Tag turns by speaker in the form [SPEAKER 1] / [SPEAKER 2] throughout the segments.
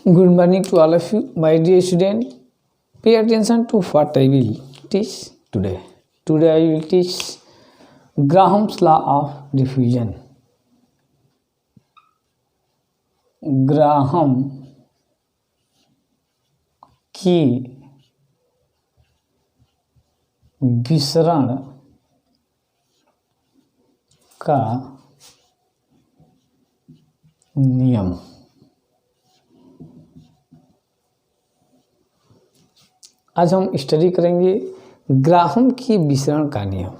[SPEAKER 1] Good morning to all of you, my dear student. Pay attention to what I will teach today. Today I will teach Graham's law of diffusion. Graham की विसरण का नियम। आज हम study करेंगे Graham की विसरण का नियम।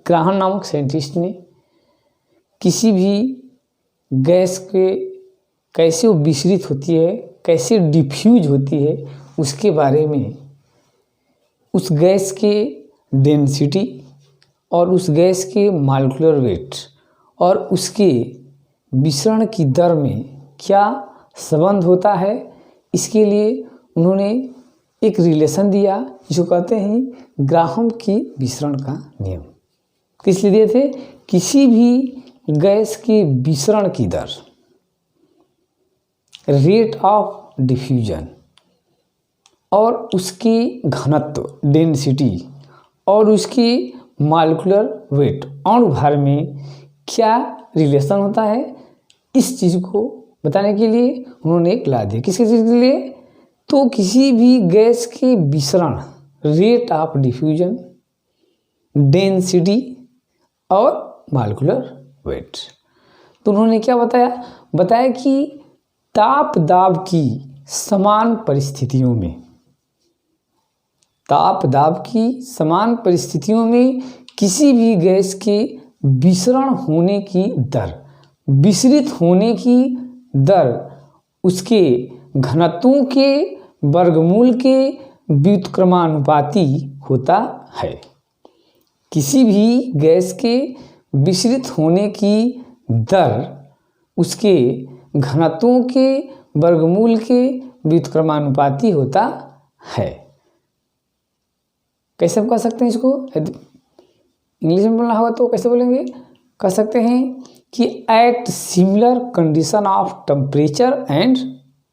[SPEAKER 1] ग्राहम नामक साइंटिस्ट ने किसी भी गैस के कैसे वो विसरित होती है, कैसे डिफ्यूज होती है, उसके बारे में, उस गैस के डेंसिटी और उस गैस के मॉलिक्यूलर वेट और उसके विसरण की दर में क्या संबंध होता है, इसके लिए उन्होंने एक रिलेशन दिया जो कहते हैं ग्राहम की विसरण का नियम। किस लिए दिए थे? किसी भी गैस के विसरण की दर, रेट ऑफ डिफ्यूजन और उसकी घनत्व डेंसिटी और उसकी मॉलिक्यूलर वेट अणुभार में क्या रिलेशन होता है, इस चीज़ को बताने के लिए उन्होंने एक ला दिया। किसकी चीज़ के लिए? तो किसी भी गैस के विसरण, रेट ऑफ डिफ्यूजन, डेंसिटी और मॉलिक्यूलर वेट। तो उन्होंने क्या बताया? बताया कि ताप दाब की समान परिस्थितियों में, ताप दाब की समान परिस्थितियों में किसी भी गैस के विसरण होने की दर, विसरित होने की दर उसके घनत्वों के वर्गमूल के व्युत्क्रमानुपाती होता है। किसी भी गैस के विसरित होने की दर उसके घनत्वों के वर्गमूल के व्युत्क्रमानुपाती होता है। कैसे हम कह सकते हैं इसको? इंग्लिश में बोलना होगा तो कैसे बोलेंगे? कह सकते हैं कि at similar condition of temperature and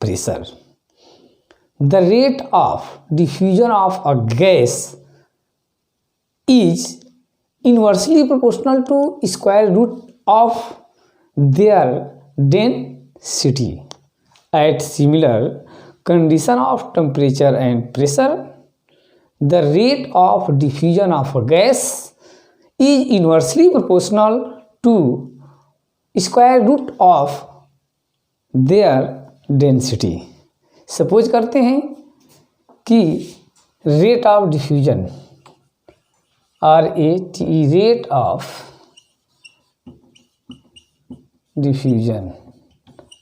[SPEAKER 1] pressure the rate of diffusion of a gas is inversely proportional to square root of their density at similar condition of temperature and pressure the rate of diffusion of a gas is inversely proportional to square root of their density। Suppose करते हैं कि rate of diffusion RATE rate of diffusion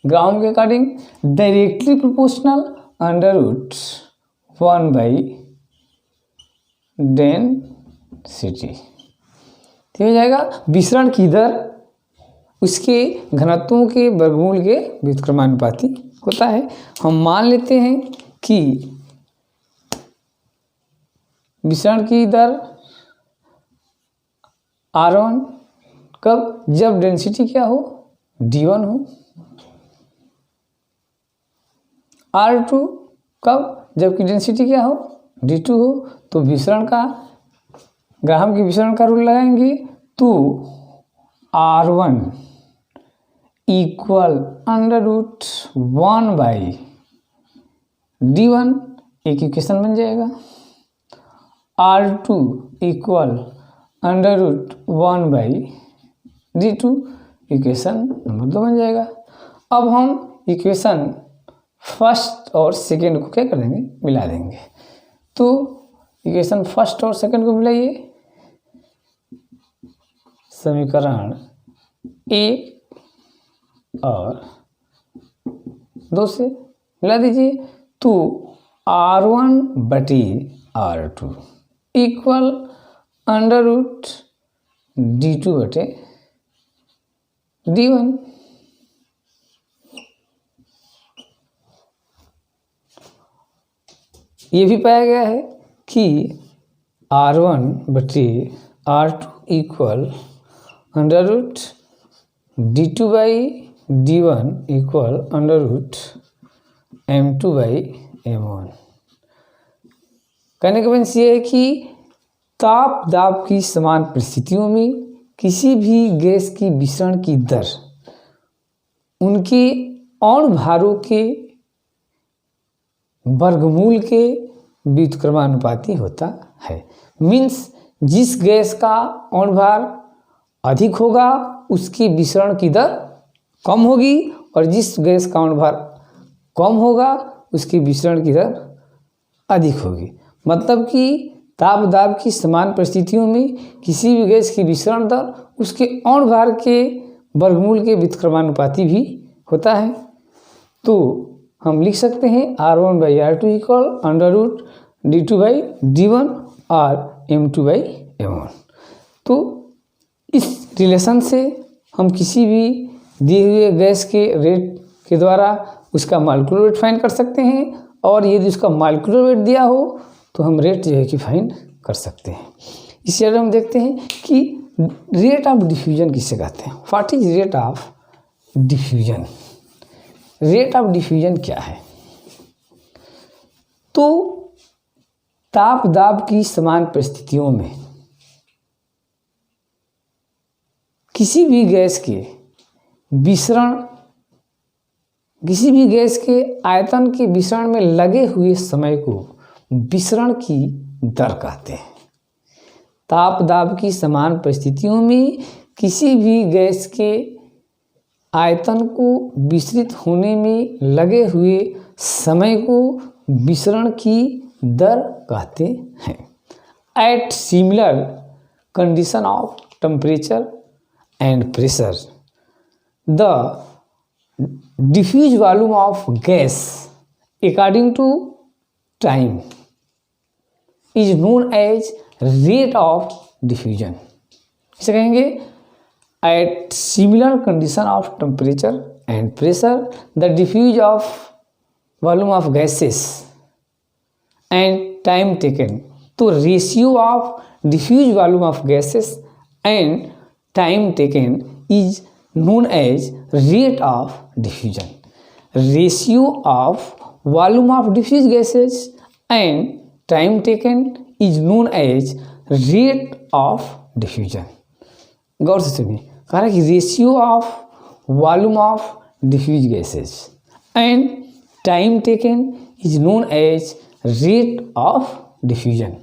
[SPEAKER 1] Graham के according directly proportional under root 1 by density. हो जाएगा विसरण की दर उसके घनत्वों के वर्गमूल के व्युत्क्रमानुपाती होता है। हम मान लेते हैं कि विसरण की दर R1 कब? जब डेंसिटी क्या हो? D1 हो। R2 कब? जबकि डेंसिटी क्या हो? D2 हो। तो विसरण का, ग्राहम की विसरण का रूल लगाएंगे तो R1 equal under root 1 by D1 एक इक्वेशन बन जाएगा। R2 equal under root 1 by D2 equation number 2 बन जाएगा। अब हम इक्वेशन फर्स्ट और सेकेंड को क्या कर देंगे? मिला देंगे। तो इक्वेशन फर्स्ट और सेकेंड को मिलाइए। समीकरण 1 और 2 से मिला दीजिए तो R1 बटी R2 equal under root D2 बटे D1। ये भी पाया गया है कि R1 बटे R2 equal under root D2 by D1 equal under root m2 by m1। कहने का मीन्स ये है कि ताप दाब की समान परिस्थितियों में किसी भी गैस की विसरण की दर उनके अणु भारों के वर्गमूल के व्युत्क्रमानुपाती होता है। मीन्स जिस गैस का अणु भार अधिक होगा उसकी विसरण की दर कम होगी और जिस गैस का अणु भार कम होगा उसकी विसरण की दर अधिक होगी। मतलब कि ताप दाब की समान परिस्थितियों में किसी भी गैस की विसरण दर उसके अणु भार के वर्गमूल के व्युत्क्रमानुपाती भी होता है। तो हम लिख सकते हैं R1 by R2 equal under root D2 by D1 और M2 बाई M1। तो इस रिलेशन से हम किसी भी दिए हुए गैस के रेट के द्वारा उसका मॉलिक्यूलर वेट फाइंड कर सकते हैं और यदि उसका मॉलिक्यूलर वेट दिया हो तो हम रेट जो है कि फाइंड कर सकते हैं। इस तरह हम देखते हैं कि रेट ऑफ डिफ्यूजन किसे कहते हैं। What is rate of diffusion? Rate of diffusion क्या है? तो ताप दाब की समान परिस्थितियों में किसी भी गैस के विसरण, किसी भी गैस के आयतन के विसरण में लगे हुए समय को विसरण की दर कहते हैं। ताप दाब की समान परिस्थितियों में किसी भी गैस के आयतन को विसरित होने में लगे हुए समय को विसरण की दर कहते हैं। At similar condition of temperature and pressure the diffuse volume of gas according to time is known as rate of diffusion. इसे कहेंगे at similar condition of temperature and pressure the diffuse of volume of gases and time taken. तो ratio of diffuse volume of gases and time taken is known as rate of diffusion. Ratio of volume of diffuse gases and time taken is known as rate of diffusion. गौर से सुनिए, कह रहा है कि ratio of volume of diffuse gases and time taken is known as rate of diffusion.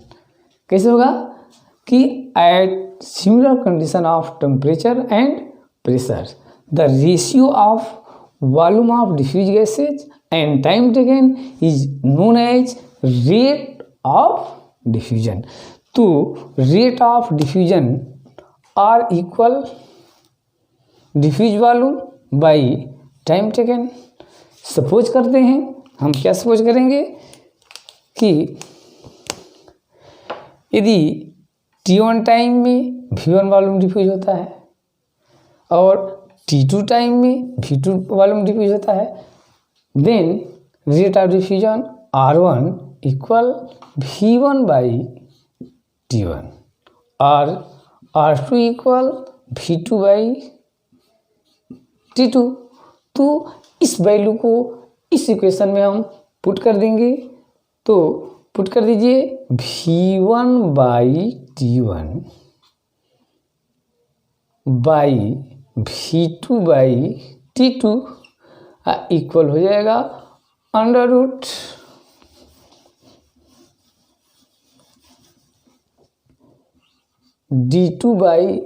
[SPEAKER 1] कैसे होगा कि at similar condition of temperature and pressure the ratio of volume of diffuse gases and time taken is known as rate of diffusion. तो rate of diffusion are equal diffuse volume by time taken। Suppose करते हैं, हम क्या suppose करेंगे कि यदि T1 time में V1 volume diffuse होता है और T2 टाइम में V2 वॉल्यूम डिफ्यूज होता है, then rate of diffusion R1 equal V1 by T1 और R2 equal V2 by T2। तो इस वैल्यू को इस इक्वेशन में हम पुट कर देंगे। तो पुट कर दीजिए V1 by T1 by V2 by T2 equal हो जाएगा under root D2 by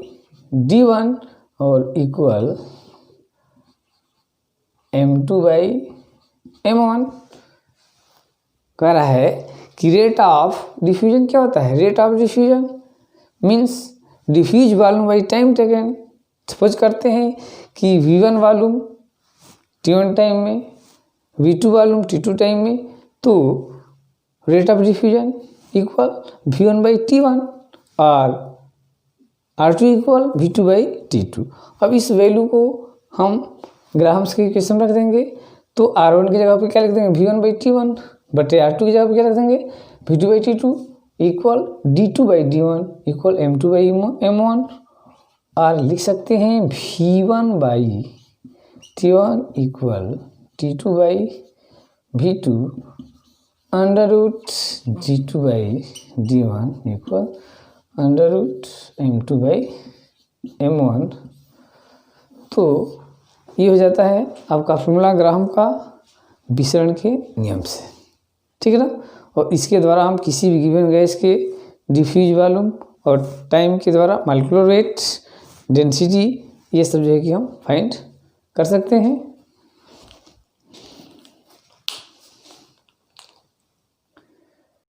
[SPEAKER 1] D1 और इक्वल M2 बाई M1। कह रहा है कि रेट ऑफ डिफ्यूजन क्या होता है? Rate of diffusion means diffuse volume by time taken. Suppose करते हैं कि V1 वॉल्यूम T1 टाइम में, V2 वॉल्यूम T2 टाइम में, तो rate of diffusion equal V1 by T1 और R2 equal V2 by T2। अब इस वैल्यू को हम ग्राहम्स के इक्वेशन में रख देंगे। तो R1 की जगह पर क्या लिख देंगे? V1 बाई T1 बटे R2 की जगह पर क्या रख देंगे? V2 by T2 equal D2 by D1 equal M2 by M1 और लिख सकते हैं V1 by T1 equal T2 by V2 under root G2 by D1 equal under root M2 by M1। तो ये हो जाता है आपका फॉर्मूला ग्राहम का विसरण के नियम से, ठीक है ना। और इसके द्वारा हम किसी भी गिवन गैस के डिफ्यूज वॉल्यूम और टाइम के द्वारा मॉलिक्यूलर वेट, डेंसिटी, ये सब जो है कि हम फाइंड कर सकते हैं।